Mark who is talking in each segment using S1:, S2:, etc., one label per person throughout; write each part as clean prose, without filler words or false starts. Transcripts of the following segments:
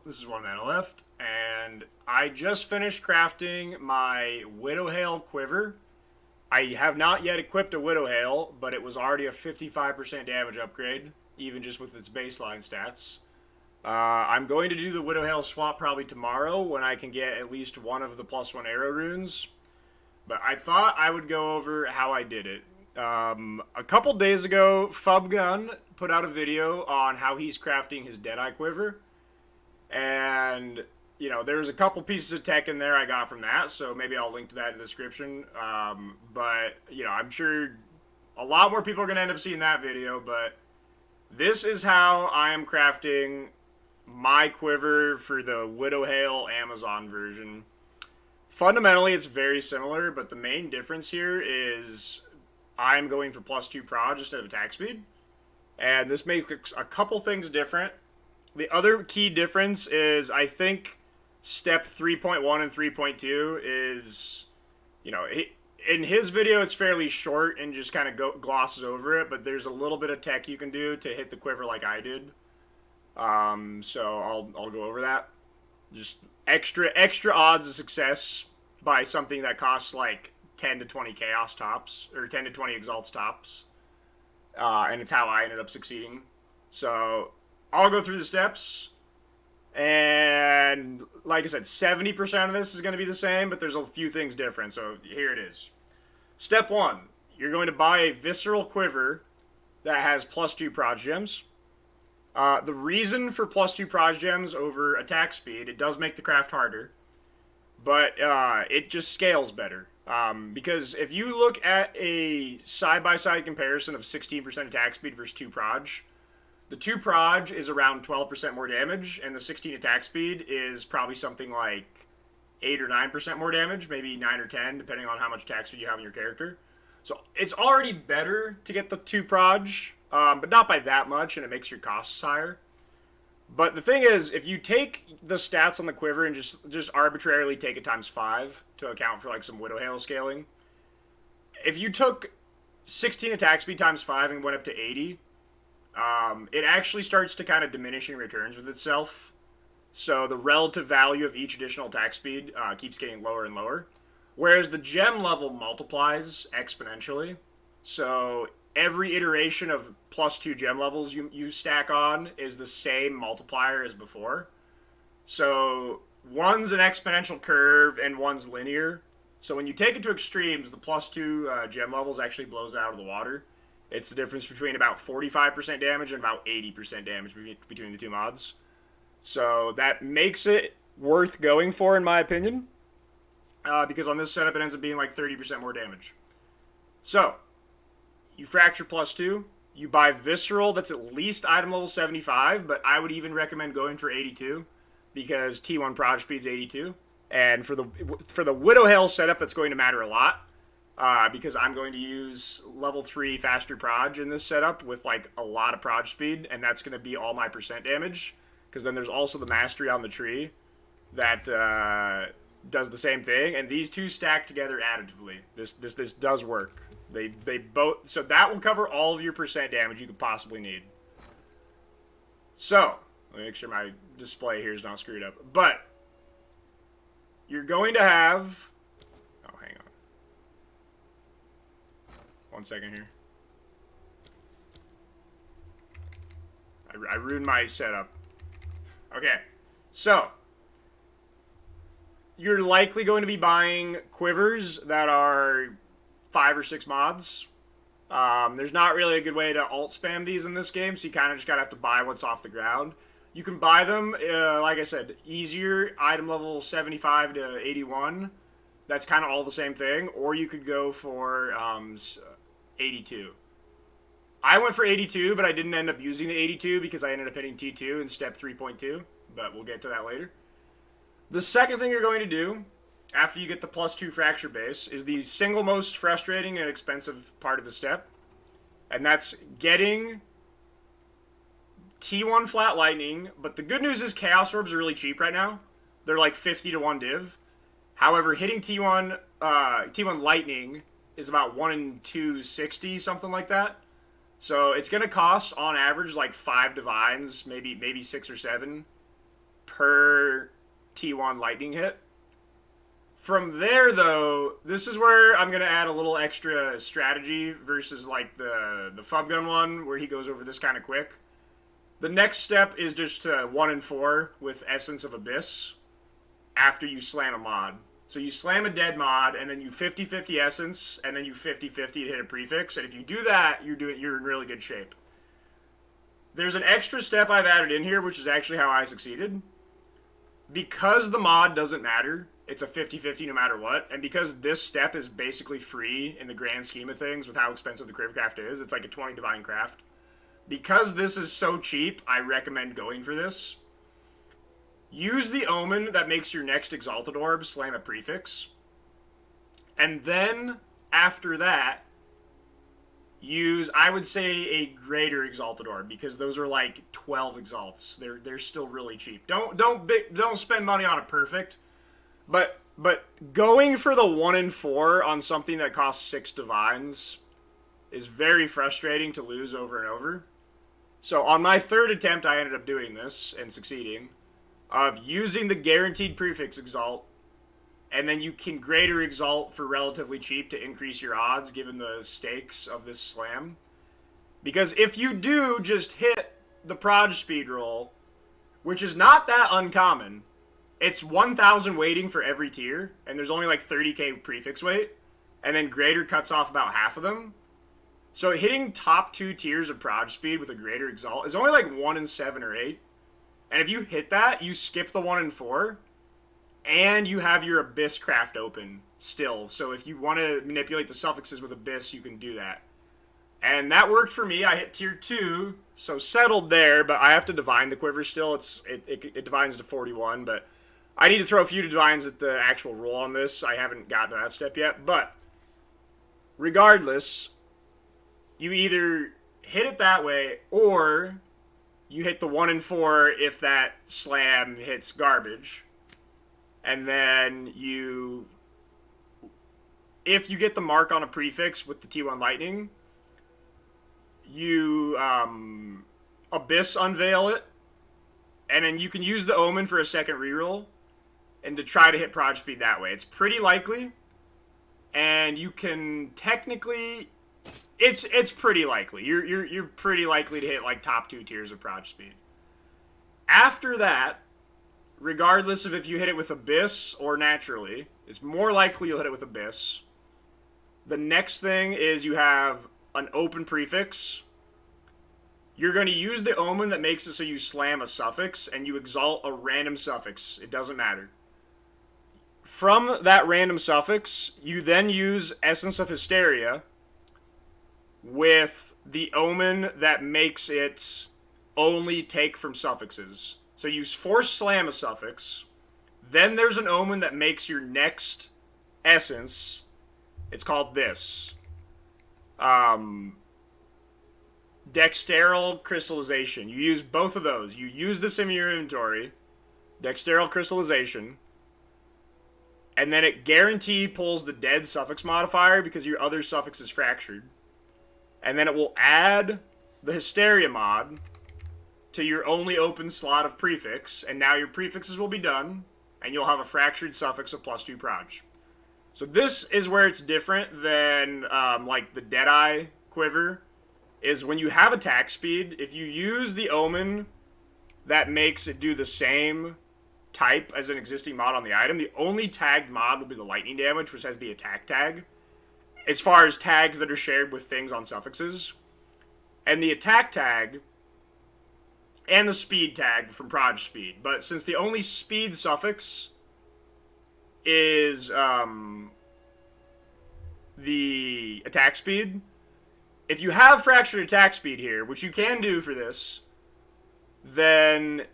S1: this is One Mana Left, and I just finished crafting my Widowhail Quiver. I have not yet equipped a Widowhail, but it was already a 55% damage upgrade, even just with its baseline stats. I'm going to do the Widowhail swap probably tomorrow when I can get at least one of the +1 arrow runes. But I thought I would go over how I did it. A couple days ago, Fubgun put out a video on how he's crafting his Deadeye Quiver. And, there's a couple pieces of tech in there I got from that, so maybe I'll link to that in the description. But, I'm sure a lot more people are going to end up seeing that video, but this is how I am crafting my quiver for the Widowhail Amazon version. Fundamentally, it's very similar, but the main difference here is I'm going for +2 proj instead of attack speed. And this makes a couple things different. The other key difference is I think step 3.1 and 3.2 is, in his video it's fairly short and just kind of glosses over it, but there's a little bit of tech you can do to hit the quiver like I did. So I'll go over that. Just extra odds of success by something that costs like 10 to 20 chaos tops, or 10 to 20 exalts tops. And it's how I ended up succeeding. So I'll go through the steps. And like I said, 70% of this is going to be the same, but there's a few things different. So here it is. Step 1. You're going to buy a visceral quiver that has +2 proj gems. The reason for +2 proj gems over attack speed, it does make the craft harder, but it just scales better. Because if you look at a side-by-side comparison of 16% attack speed versus 2 proj, the 2 proj is around 12% more damage, and the 16 attack speed is probably something like 8 or 9% more damage, maybe 9 or 10, depending on how much attack speed you have in your character. So it's already better to get the 2 proj, but not by that much, and it makes your costs higher. But the thing is, if you take the stats on the quiver and just arbitrarily take it ×5 to account for like some Widowhail scaling, if you took 16 attack speed ×5 and went up to 80, it actually starts to kind of diminishing returns with itself. So the relative value of each additional attack speed keeps getting lower and lower. Whereas the gem level multiplies exponentially. So every iteration of +2 gem levels you stack on is the same multiplier as before. So one's an exponential curve and one's linear. So when you take it to extremes, the +2 gem levels actually blows out of the water. It's the difference between about 45% damage and about 80% damage between the two mods. So that makes it worth going for, in my opinion. Because on this setup, it ends up being like 30% more damage. So, you fracture +2. You buy Visceral, that's at least item level 75, but I would even recommend going for 82, because T1 proj speed's 82. And for the Widowhail setup, that's going to matter a lot. Because I'm going to use level 3 faster proj in this setup with like a lot of proj speed, and that's going to be all my percent damage. Because then there's also the mastery on the tree that does the same thing, and these two stack together additively. This does work. They both, so that will cover all of your percent damage you could possibly need. So let me make sure my display here is not screwed up. But you're going to have, oh, hang on. 1 second here. I ruined my setup. Okay, so you're likely going to be buying quivers that are 5 or 6 mods. There's not really a good way to alt spam these in this game, so you kind of just gotta have to buy what's off the ground. You can buy them, like I said, easier, item level 75 to 81. That's kind of all the same thing. Or you could go for 82. I went for 82, but I didn't end up using the 82 because I ended up hitting T2 in step 3.2, but we'll get to that later. The second thing you're going to do, after you get the +2 fracture base, is the single most frustrating and expensive part of the step, and that's getting T1 flat lightning. But the good news is Chaos Orbs are really cheap right now. They're like 50 to 1 div. However, hitting T1 lightning is about 1 in 260, something like that. So it's going to cost, on average, like 5 divines, maybe 6 or 7 per T1 lightning hit. From there, though, this is where I'm going to add a little extra strategy versus like the Fub Gun one where he goes over this kind of quick. The next step is just 1 and 4 with Essence of Abyss after you slam a mod. So you slam a dead mod, and then you 50-50 Essence, and then you 50-50 to hit a prefix. And if you do that, you're in really good shape. There's an extra step I've added in here, which is actually how I succeeded. Because the mod doesn't matter, it's a 50-50 no matter what, and because this step is basically free in the grand scheme of things with how expensive the Quiver Craft is, it's like a 20 Divine Craft. Because this is so cheap, I recommend going for this. Use the Omen that makes your next Exalted Orb slam a prefix. And then, after that, use, I would say, a greater Exalted Orb, because those are like 12 Exalts. They're still really cheap. Don't spend money on a perfect, but going for the 1 and 4 on something that costs 6 Divines is very frustrating to lose over and over. So on my third attempt, I ended up doing this and succeeding, of using the guaranteed prefix Exalt, and then you can greater Exalt for relatively cheap to increase your odds given the stakes of this slam. Because if you do just hit the Proj speed roll, which is not that uncommon, it's 1,000 waiting for every tier, and there's only like 30k prefix weight, and then greater cuts off about half of them. So hitting top 2 tiers of Proj speed with a greater Exalt is only like 1 in 7 or 8. And if you hit that, you skip the 1 and 4, and you have your Abyss craft open still. So if you want to manipulate the suffixes with Abyss, you can do that. And that worked for me. I hit tier 2, so settled there, but I have to divine the Quiver still. It divines to 41, but I need to throw a few divines at the actual roll on this. I haven't gotten to that step yet, but regardless, you either hit it that way, or you hit the 1 and 4 if that slam hits garbage. And then if you get the mark on a prefix with the T1 Lightning, you Abyss Unveil it, and then you can use the Omen for a second reroll, and to try to hit Proj speed that way. It's pretty likely, and you can technically, it's pretty likely. You're pretty likely to hit like top 2 tiers of Proj speed. After that, regardless of if you hit it with Abyss or naturally, it's more likely you'll hit it with Abyss. The next thing is you have an open prefix. You're going to use the Omen that makes it so you slam a suffix, and you exalt a random suffix. It doesn't matter. From that random suffix, you then use Essence of Hysteria with the Omen that makes it only take from suffixes. So you force slam a suffix, then there's an Omen that makes your next essence. It's called this. Dexteral Crystallization. You use both of those. You use this in your inventory, Dexteral Crystallization, and then it guarantee pulls the dead suffix modifier because your other suffix is fractured. And then it will add the Hysteria mod to your only open slot of prefix, and now your prefixes will be done, and you'll have a fractured suffix of +2 Proj. So this is where it's different than like the Deadeye Quiver, is when you have attack speed, if you use the Omen that makes it do the same type as an existing mod on the item, the only tagged mod will be the lightning damage, which has the attack tag, as far as tags that are shared with things on suffixes. And the attack tag and the speed tag from Proj speed. But since the only speed suffix is the attack speed, if you have fractured attack speed here, which you can do for this, then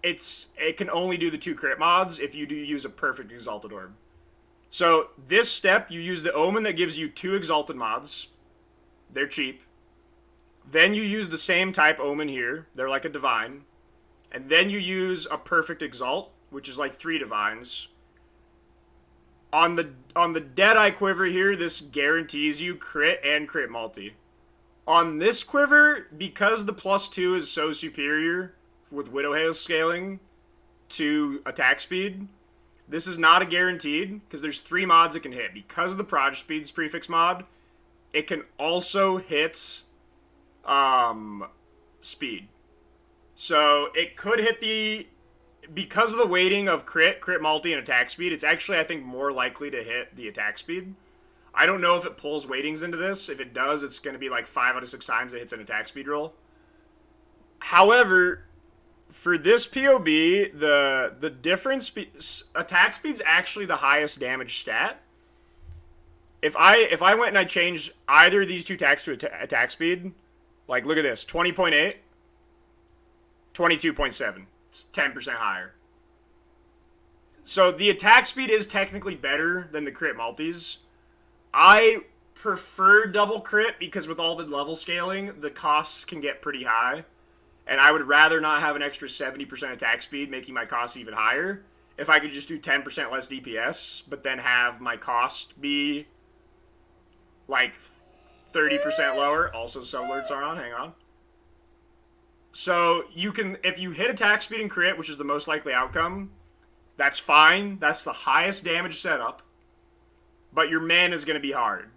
S1: it can only do the 2 crit mods if you do use a perfect Exalted Orb. So this step, you use the Omen that gives you 2 Exalted mods. They're cheap. Then you use the same type Omen here. They're like a Divine. And then you use a perfect Exalt, which is like 3 Divines. On the Deadeye Quiver here, this guarantees you crit and crit multi. On this Quiver, because the +2 is so superior with Widowhail scaling to attack speed. This is not a guaranteed, because there's 3 mods it can hit. Because of the Proj Speeds prefix mod, it can also hit speed. So it could hit the... Because of the weighting of crit multi, and attack speed, it's actually, I think, more likely to hit the attack speed. I don't know if it pulls weightings into this. If it does, it's going to be like 5 out of 6 times it hits an attack speed roll. However, for this POB, the difference... attack speed's actually the highest damage stat. If I went and I changed either of these two attacks to attack speed, like, look at this, 20.8, 22.7. It's 10% higher. So the attack speed is technically better than the crit multis. I prefer double crit because with all the level scaling, the costs can get pretty high. And I would rather not have an extra 70% attack speed, making my costs even higher. If I could just do 10% less DPS, but then have my cost be like 30% lower. Also, some alerts are on. Hang on. So you can, if you hit attack speed and crit, which is the most likely outcome, that's fine. That's the highest damage setup. But your mana is going to be hard.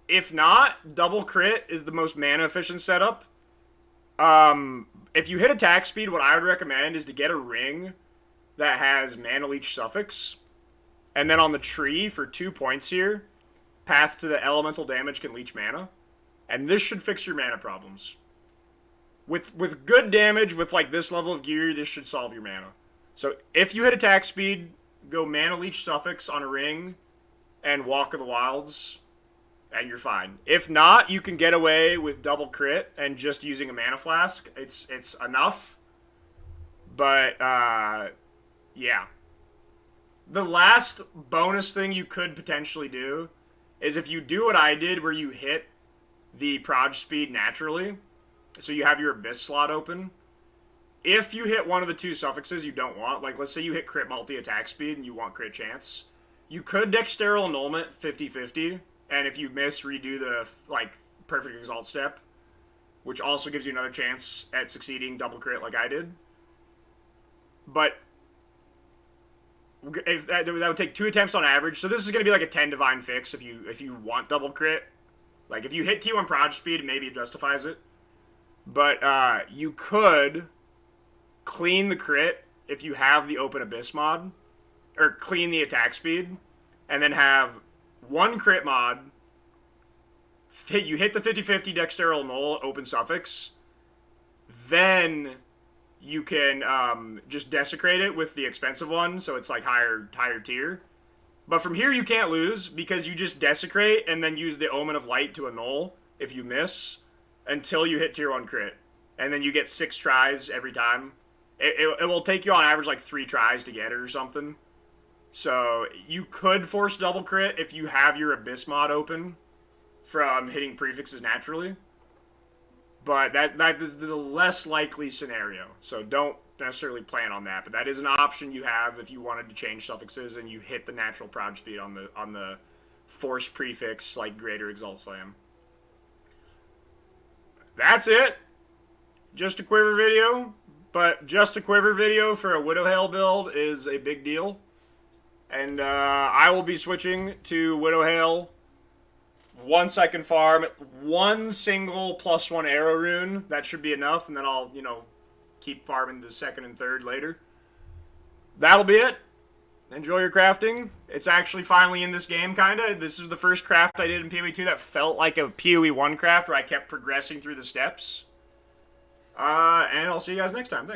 S1: If not, double crit is the most mana efficient setup. If you hit attack speed, what I would recommend is to get a ring that has mana leech suffix. And then on the tree for 2 points here, path to the elemental damage can leech mana. And this should fix your mana problems. With good damage, with like this level of gear, this should solve your mana. So if you hit attack speed, go mana leech suffix on a ring and Walk of the Wilds, and you're fine. If not, you can get away with double crit and just using a mana flask. It's enough. But yeah. The last bonus thing you could potentially do is if you do what I did where you hit the proj speed naturally, so you have your Abyss slot open. If you hit one of the 2 suffixes you don't want, like let's say you hit crit multi attack speed and you want crit chance, you could dexterous annulment 50-50, and if you miss, redo the like perfect exalt step, which also gives you another chance at succeeding double crit like I did. But if that would take 2 attempts on average, so this is going to be like a 10 divine fix if you want double crit. Like if you hit T1 proj speed, maybe it justifies it. But you could clean the crit if you have the open Abyss mod, or clean the attack speed, and then have 1 crit mod. You hit the 50-50 dexterous null open suffix, then you can just desecrate it with the expensive one, so it's like higher tier. But from here you can't lose because you just desecrate and then use the Omen of Light to annul if you miss, until you hit tier 1 crit. And then you get 6 tries every time. It will take you on average like 3 tries to get it or something. So you could force double crit if you have your Abyss mod open from hitting prefixes naturally. But that is the less likely scenario. So don't necessarily plan on that. But that is an option you have if you wanted to change suffixes and you hit the natural proj speed on the force prefix like Greater Exalt Slam. That's it. Just a Quiver video. But just a Quiver video for a Widowhail build is a big deal. And I will be switching to Widowhail once I can farm 1 single +1 arrow rune. That should be enough. And then I'll, keep farming the 2nd and 3rd later. That'll be it. Enjoy your crafting. It's actually finally in this game, kind of. This is the first craft I did in PoE 2 that felt like a PoE 1 craft where I kept progressing through the steps. And I'll see you guys next time. Thanks.